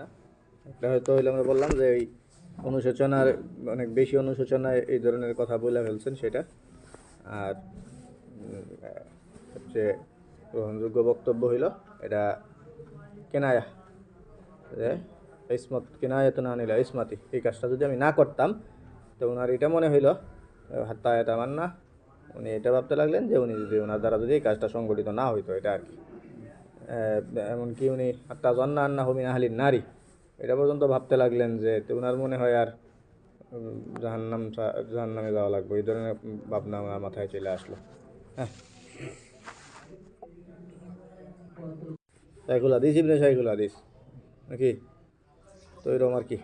না এটা হয়তো হইলে আমরা বললাম যে এই অনুশোচনার অনেক বেশি অনুশোচনায় এই ধরনের কথা বলে ফেলছেন সেটা। আর সবচেয়ে গ্রহণযোগ্য বক্তব্য হইল এটা কেনায়া, যে ইসমত কেনায়াত না নিল ইসমাতি, এই কাজটা যদি আমি না করতাম তো ওনার এটা মনে হইল হাত্তা এটা আমার না, উনি এটা ভাবতে লাগলেন যে উনি যদি ওনার দ্বারা যদি এই কাজটা সংগঠিত না হইতো এটা আর কি। এমনকি উনি হাত্তা জন্না আন্না হুমিন আহলিন নারী এটা পর্যন্ত ভাবতে লাগলেন যে ওনার মনে হয় আর জাহান্নামে যাওয়া লাগবে, এই ধরনের ভাবনা আমার মাথায় চলে আসলো। হ্যাঁ, শাইখুল হাদিস ইবনে শাইখুল হাদিস নাকি তো এরকম আর কি।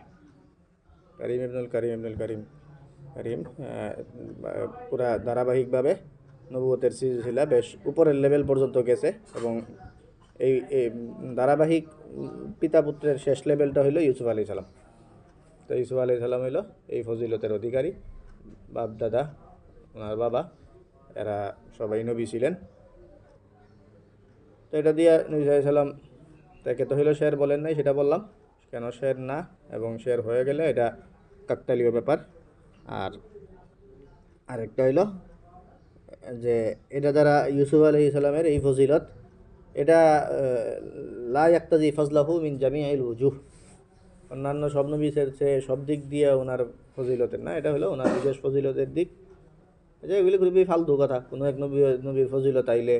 করিম করিম পুরা ধারাবাহিকভাবে নবুয়তের সিলসিলা বেশ উপরের লেভেল পর্যন্ত গেছে এবং এই ধারাবাহিক পিতা পুত্রের শেষ লেভেলটা হইল ইউসুফ আলী সালাম। তো ইউসুফ আলী সালাম হইল এই ফজিলতের অধিকারী, বাপ দাদা ওনার বাবা এরা সবাই নবী ছিলেন। তো এটা দিয়ে নবী সাল্লাম তাকে তো হইলো শের বলেন নাই, সেটা বললাম কেন শের না, এবং শের হয়ে গেলে এটা কাকতালীয় ব্যাপার। আর আরেকটা হইল যে এটা দ্বারা ইউসুফ আলী ইসলামের এই ফজিলত এটা লা ইয়াক্তাজি ফজলাহু মিন জামিআল উজুহ, অন্যান্য সব নবীর চেয়ে সব দিক দিয়ে ওনার ফজিলতের না, এটা হলো ওনার বিশেষ ফজিলতের দিক। যে এগুলি খুবই ফালতু কথা, কোনো এক নবীর ফজিলত আইলে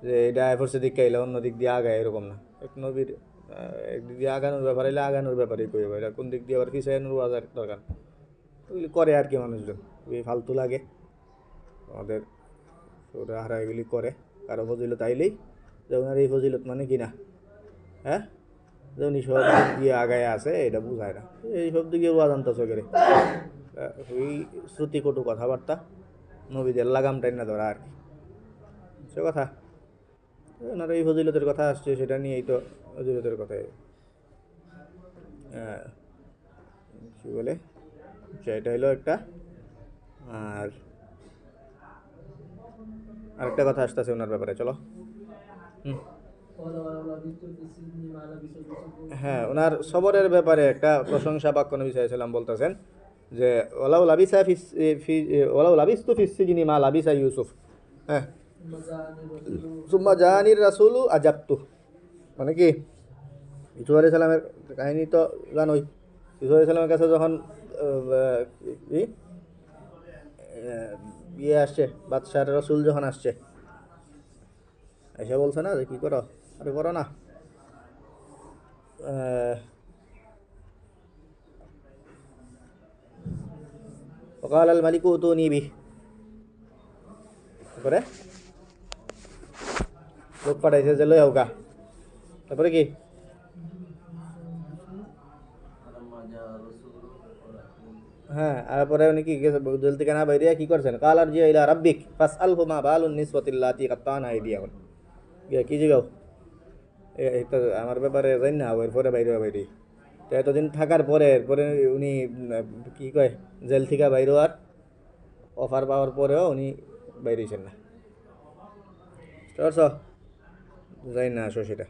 যে এটা এফোর্সের দিক আইলে অন্য দিক দিয়ে আগায় এরকম না। এক নবীর একদিক দিয়ে আগানোর ব্যাপার হইলে আগানোর ব্যাপারেই কইব, এটা কোন দিক দিয়ে আবার পিছানোর বাজার দরকার ওইগুলি করে আর কি মানুষজন, খুবই ফালতু লাগে আমাদের হারা এগুলি করে। কারো ফজিলত আইলেই যে ওনার এই ফজিলত মানে কি না, হ্যাঁ যে উনি সব দিক দিয়ে আগায় আছে এটা বুঝায় না, এই সব দিকে ওয়াজান্তা চোখেরে ওই শ্রুতিকটু কথাবার্তা নবীদের লাগাম টাইন না ধরা আর কি, সে কথা। ওনার এই ফজিলতের কথা আসছে সেটা নিয়েই তো ফজিলতের কথাই কী বলে সেটা হলো একটা। আর আরেকটা কথা আসতেছে ওনার ব্যাপারে, চলো। হ্যাঁ, ওনার সবরের ব্যাপারে একটা প্রশংসা বাক্য নবী সাল্লাল্লাহু আলাইহি ওয়াসাল্লাম বলতেছেন যে ওলাউ লাবিস্তু ফিস সিজনি মা লাবিসা ইউসুফ, হ্যাঁ সুম্মা জানির রাসূলু আজাবতু, মানে কি ইউসুফ আলাইহিস সালামের কাহিনী তো জানোই। ইউসুফ আলাইহিস সালামের কাছে যখন ইয়ে আসছে, বাদশার রসুল যখন আসছে এসে বলছে না যে কী করো, আরে করো না, وقال الملك ائتوني به, তারপরে লোক পাঠাইছে যে লই হোকা, তারপরে কি হ্যাঁ, তারপরে উনি কি জেল থেকে না বাইরে কি করছেন, কাল আর জিয়া ইলা রাব্বিক ফাসআলহু মা বালুন নিসওয়াতিল্লাতি কাত্তানা আইদিয়াহুন, কি জিগাও এটা আমার ব্যাপারে জানি না, এরপরে বাইরে তো এতদিন থাকার পরে পরে উনি কি কয় জেল থেকে বাইরে আর অফার পাওয়ার পরেও উনি বাইরেছেন না, বুঝতে পারছ, জানি না আসো সেটা।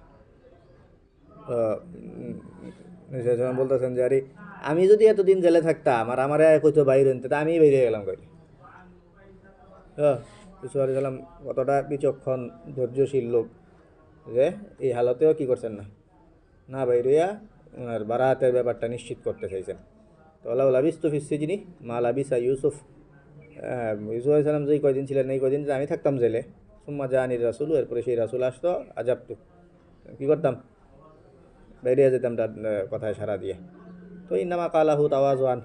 বলতেছেন যে আরে আমি যদি এতদিন জেলে থাকতাম আর আমার কইতো বাইরে আনতে, আমি বাইরে গেলাম কই। ইউসুফ আলাইহিস সালাম কতটা বিচক্ষণ ধৈর্যশীল লোক যে এই হালতেও কি করছেন না, না বাইরিয়া আর বারাতের ব্যাপারটা নিশ্চিত করতে চাইছেন। তো আল্লাহ লাবিস্তু ফিস সিজনি মা লাবিসা ইউসুফ, ইউসুফ আলাইহিস সালাম যেই কয়দিন ছিলেন এই কয়দিন যে আমি থাকতাম জেলে, সুম্মা জানির রাসূল, এরপরে সেই রাসূল আসতো, আজাবতু কী করতাম, বাইরে যেতাম তার কথায় সাড়া দিয়ে। তো ইন্নামা কালাহু তাওয়াজুয়ান,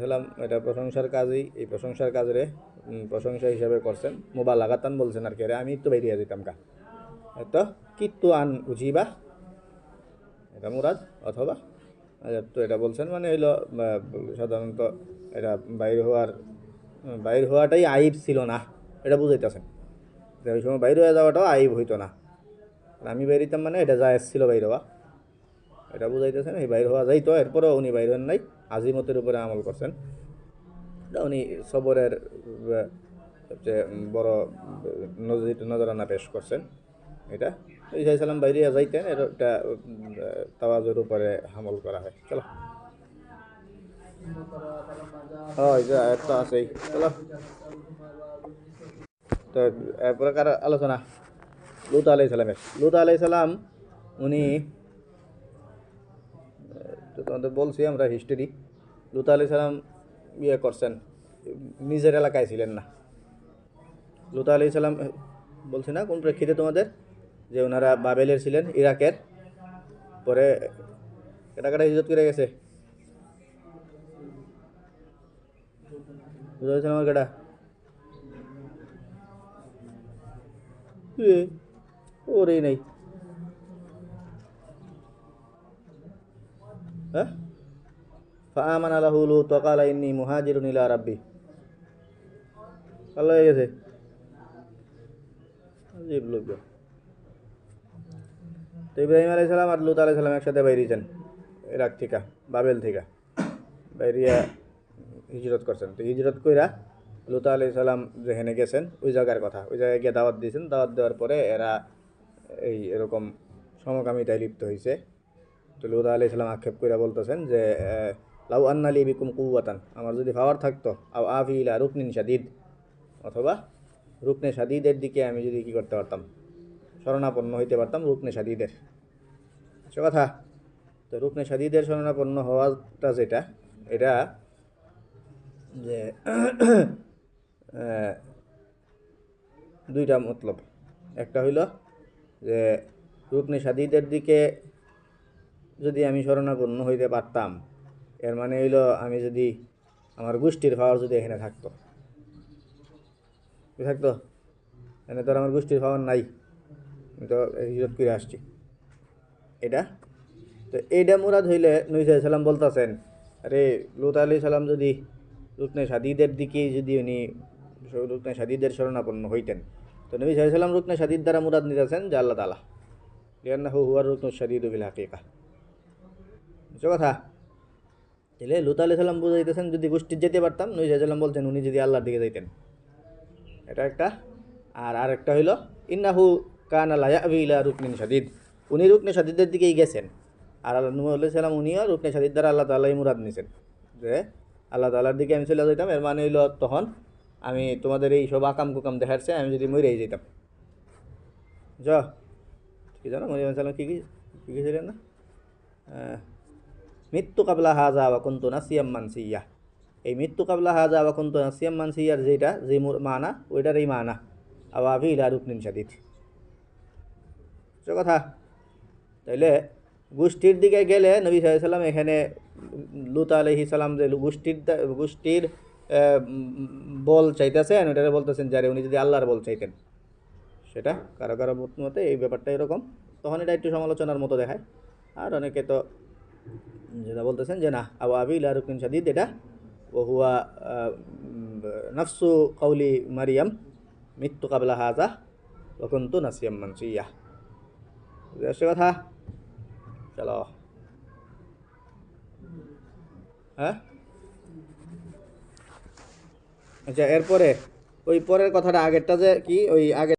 সাল্লাম এটা প্রশংসার কাজই, এই প্রশংসার কাজরে প্রশংসা হিসাবে করছেন, মুবালাগাতান বলছেন আর কি, আমি তো বাইরে যেতাম কা, তো কিত্তু আন উজিবা এটা মুরাদ, অথবা তো এটা বলছেন মানে হইলো সাধারণত এটা বাইর হওয়াটাই আইব ছিল না, এটা বুঝাইতেছেন যে ওই সময় বাইর হয়ে যাওয়াটাও আইব হইতো না, আমি বাইরিতাম মানে এটা জায়েজ ছিল বাইর হওয়া, এটা বুঝাইতেছেন এই বাইর হওয়া যাইতো, এরপরেও উনি বাইর হন নাই, আজিমতের উপরে আমল করছেন, এটা উনি সবরের সবচেয়ে বড় নজরানা পেশ করছেন এটা। ঈসা আলাইসাল্লাম বাইরে যাইতেন, এটা তাওয়াজের উপরে হামল করা হয়। চলো হয় যে আয়াত আছেই। চলো তো এরপরে কার আলোচনা? লুত আলাইসাল্লামের। লুত আলাইসাল্লাম উনি তো তোমাদের বলছি আমরা হিস্টোরি। লুত আলাইসাল্লাম ইয়ে করছেন, নিজের এলাকায় ছিলেন না। লুত আলাইসাল্লাম বলছি না কোন প্রেক্ষিতে তোমাদের, যে ওনারা বাবেলের ছিলেন, ইরাকের। পরে কেটা কেটা হিজরত করে গেছে? লুত আলাইসাল্লামের কেটা ওরেই নাই, হ্যাঁ। ফাআমানা লাহু লূত ওয়া ক্বালা ইন্নী মুহাজিরুন ইলা রাব্বি। ভালো হয়ে গেছে, আজীব লোক। তো ইব্রাহিম আলাইহিস সালাম আর লূত আলাইহিস সালাম একসাথে বাইরেছেন ইরাক থেকে, বাবেল থেকে বাইরিয়া হিজরত করছেন। তো হিজরত কইরা লূত আলাইহিস সালাম যেখানে গেছেন ওই জায়গার কথা, ওই জায়গায় গিয়ে দাওয়াত দিয়েছেন। দাওয়াত দেওয়ার পরে এরা এই এরকম সমকামিতায় লিপ্ত হয়েছে। তো লূত আলাইহিস সালাম আক্ষেপ কইরা বলতেছেন যে লাউ আন্না লি বিকুম কুওয়াতান, আমার যদি পাওয়ার থাকতো, আও আফি ইলা রুকনিন শাদীদ, অথবা রুকনে শাদীদের দিকে আমি যদি কি করতে পারতাম, শরণাপন্ন হইতে পারতাম রুকনে শাদীদের। সে কথা। তো রুকনে শাদীদের শরণাপন্ন হওয়াটা যেটা, এটা যে দুইটা মতলব। একটা হইল যে রুকনে শাদীদের দিকে যদি আমি শরণাপন্ন হইতে পারতাম, এর মানে হইল আমি যদি আমার গোষ্ঠীর পাওয়ার যদি এখানে থাকতো, থাকতো এখানে তো আর আমার গোষ্ঠীর পাওয়ার নাই, আমি তো হিজরত করে আসছি, এটা। তো এইটা মুরাদ হইলে নবী সাল্লাল্লাহু আলাইহি সাল্লাম বলতেছেন, আরে লূত আলাইহিস সালাম যদি রুকনে শাদীদের দিকে যদি উনি রুকনে শাদীদের শরণাপন্ন হইতেন, তো নবী সাল্লাল্লাহু আলাইহি সাল্লাম রুকনে শাদীদ দ্বারা মুরাদ নিতেছেন যে আল্লাহ তাআলা, লিআন্নাহু হুয়ার রুকনুশ শাদীদু বিল হাকিকা। বুঝছো কথা? তাহলে লূত আলাইহিস সালাম বুঝাইতেছেন যদি গোষ্ঠীর যেতে পারতাম, নবী সাল্লাল্লাহু আলাইহি সাল্লাম বলছেন উনি যদি আল্লাহর দিকে যাইতেন, এটা একটা। আর আরেকটা হইল ইন্নাহু কানা লা ইয়াবি ইলা রুকনিন শাদীদ, উনি রুকনে শাদীদের দিকেই গেছেন। আর আল্লাহ নূহ আলাইহিস সালাম উনিও রুকনে শাদীদ দ্বারা আল্লাহ তাআলাই মুরাদ নিছেন যে আল্লাহ তাআলার দিকে আমি চলে যাইতাম, এর মানে হইল তখন আমি তোমাদের এই সব আকাম কুকাম দেখাচ্ছে আমি যদি মরেই যেতাম। জ কি জানো মরিয়ম সালাম কি কি কি ছিলেন না, মৃত্যু কাবলা হাজা ওয়া কুনতু নাসিয়াম মানসিয়া। এই মৃত্যু কাবলা হাজা ওয়া কুনতু নাসিয়াম মানসিয়ার যেটা যে মানা, ওইটার এই মানা আওয়াবি ইলা রুকনিন শাদীদ। কথা। তাইলে গোষ্ঠীর দিকে গেলে নবী সাল্লাল্লাহু আলাইহি সাল্লাম এখানে লূত আলাইহিস সালাম যে গোষ্ঠীর বল চাইতেছেন, ওইটারে বলতেছেন যারে উনি যদি আল্লাহর বল চাইতেন, সেটা কারো কারো মতে এই ব্যাপারটা এরকম, তখন এটা একটু সমালোচনার মতো দেখায়। আর অনেকে তো যেটা বলতেছেন যে না আওয়াবি ইলা রুকনিন শাদীদ, এটা ওহুয়া নাফসু কওলি মারিয়াম মৃত্যু কাবলা হাজা ওয়া কুনতু নাসিয়াম মানসিয়া। বুঝতে কথা? চলো, হ্যাঁ। আচ্ছা, এরপরে ওই পরের কথাটা আগেরটা যে কি, ওই আগে